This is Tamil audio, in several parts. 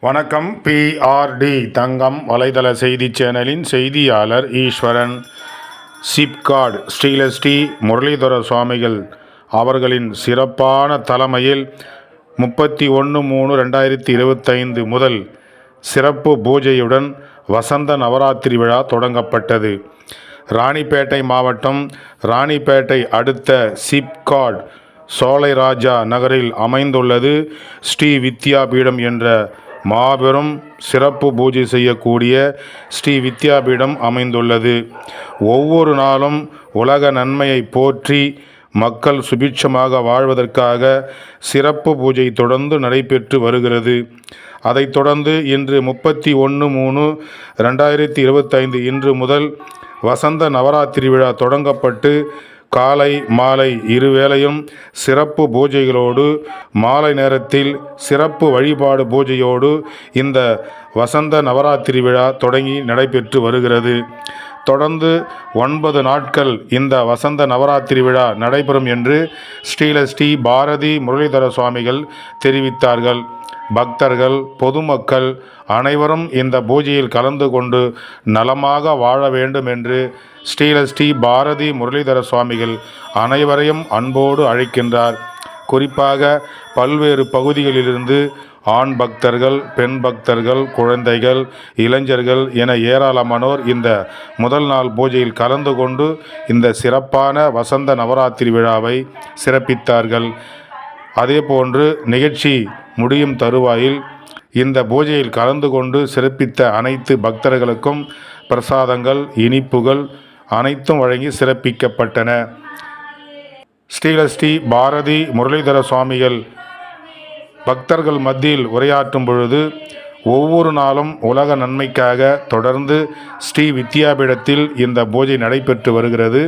வணக்கம். PRD தங்கம் வலைதள செய்தி சேனலின் செய்தியாளர் ஈஸ்வரன். சிப்காட் ஸ்ரீ முரளிதர சுவாமிகள் அவர்களின் சிறப்பான தலைமையில் 31/3/2025 முதல் சிறப்பு பூஜையுடன் வசந்த நவராத்திரி விழா தொடங்கப்பட்டது. ராணிப்பேட்டை மாவட்டம் ராணிப்பேட்டை அடுத்த சிப்காட் சோலைராஜா நகரில் அமைந்துள்ளது ஸ்ரீ வித்யாபீடம் என்ற மாபெரும் சிறப்பு பூஜை செய்யக்கூடிய ஸ்ரீ வித்யாபீடம் அமைந்துள்ளது. ஒவ்வொரு நாளும் உலக நன்மையை போற்றி மக்கள் சுபிட்சமாக வாழ்வதற்காக சிறப்பு பூஜை தொடர்ந்து நடைபெற்று வருகிறது. அதைத் தொடர்ந்து இன்று 31/3/2025 இன்று முதல் வசந்த நவராத்திரி விழா தொடங்கப்பட்டு காலை மாலை இருவேளையும் சிறப்பு பூஜைகளோடு மாலை நேரத்தில் சிறப்பு வழிபாடு பூஜையோடு இந்த வசந்த நவராத்திரி விழா தொடங்கி நடைபெற்று வருகிறது. தொடர்ந்து 9 நாட்கள் இந்த வசந்த நவராத்திரி விழா நடைபெறும் என்று ஸ்ரீ பாரதி முரளிதர சுவாமிகள் தெரிவித்தார்கள். பக்தர்கள் பொதுமக்கள் அனைவரும் இந்த பூஜையில் கலந்து கொண்டு நலமாக வாழ வேண்டும் என்று ஸ்ரீ பாரதி முரளிதர சுவாமிகள் அனைவரையும் அன்போடு அழைக்கின்றார். குறிப்பாக பல்வேறு பகுதிகளிலிருந்து ஆண் பக்தர்கள், பெண் பக்தர்கள், குழந்தைகள், இளைஞர்கள் என ஏராளமானோர் இந்த முதல் நாள் பூஜையில் கலந்து கொண்டு இந்த சிறப்பான வசந்த நவராத்திரி விழாவை சிறப்பித்தார்கள். அதேபோன்று நிகழ்ச்சி முடியும் தருவாயில் இந்த பூஜையில் கலந்து கொண்டு சிறப்பித்த அனைத்து பக்தர்களுக்கும் பிரசாதங்கள், இனிப்புகள் அனைத்தும் வழங்கி சிறப்பிக்கப்பட்டன. ஸ்ரீ பாரதி முரளிதர சுவாமிகள் பக்தர்கள் மத்தியில் உரையாற்றும் பொழுது ஒவ்வொரு நாளும் உலக நன்மைக்காக தொடர்ந்து ஸ்ரீ வித்யாபீடத்தில் இந்த பூஜை நடைபெற்று வருகிறது.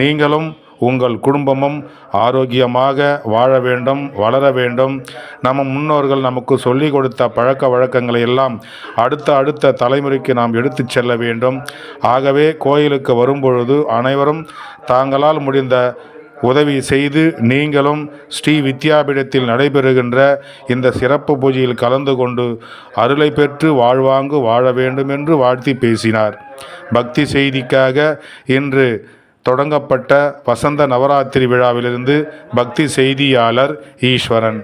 நீங்களும் உங்கள் குடும்பமும் ஆரோக்கியமாக வாழ வேண்டும், வளர வேண்டும். நம்ம முன்னோர்கள் நமக்கு சொல்லிக் கொடுத்த பழக்க வழக்கங்களை எல்லாம் அடுத்த தலைமுறைக்கு நாம் எடுத்து செல்ல வேண்டும். ஆகவே கோயிலுக்கு வரும்பொழுது அனைவரும் தாங்களால் முடிந்த உதவி செய்து நீங்களும் ஸ்ரீ வித்யாபீடத்தில் நடைபெறுகின்ற இந்த சிறப்பு பூஜையில் கலந்து கொண்டு அருளை பெற்று வாழ்வாங்கு வாழ வேண்டும் என்று வாழ்த்தி பேசினார். பக்தி செய்திக்காக இன்று தொடங்கப்பட்ட வசந்த நவராத்திரி விழாவிலிருந்து பக்தி செய்தியாளர் ஈஸ்வரன்.